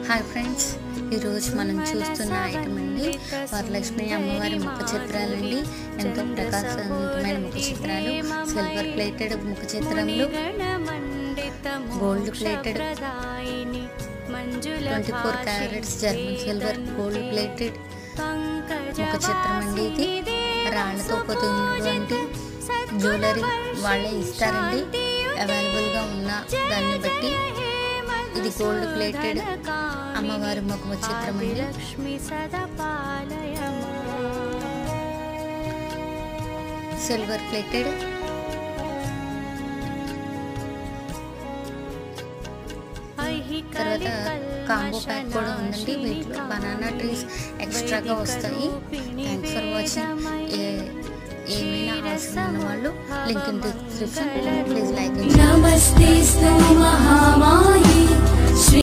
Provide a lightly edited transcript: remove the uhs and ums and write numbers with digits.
Hi friends, ఈరోజు మనం చూస్తున్న ఐటమ్ అండి వరలక్ష్మి అమ్మవారి ముఖ చిత్రాలండి. ఎంతో ప్రకాశవంతమైన ముఖ చిత్రాలు, సిల్వర్ ప్లేటెడ్ ముఖ చిత్రములు, gold plated 24 carats German silver gold plated ముఖ చిత్రం అండి. ఇది రాళ్లతో పొందినటువంటి జ్యువెలరీ వాళ్ళే ఇస్తారండి. అవైలబుల్గా ఉన్న దాన్ని బట్టి ఇది గోల్డ్ ప్లేటెడ్ అమ్మవారి ముఖ చిత్రం అండి. సిల్వర్ ప్లేటెడ్ తర్వాత కాంబో ప్యాక్ కూడా ఉందండి. వీటిలో బనానా ట్రీస్ ఎక్స్ట్రాగా వస్తాయి. Thanks for watching. ఏమైనా అవసరం ఉన్న వాళ్ళు link in description. Please like. నమస్తే మహామాయి.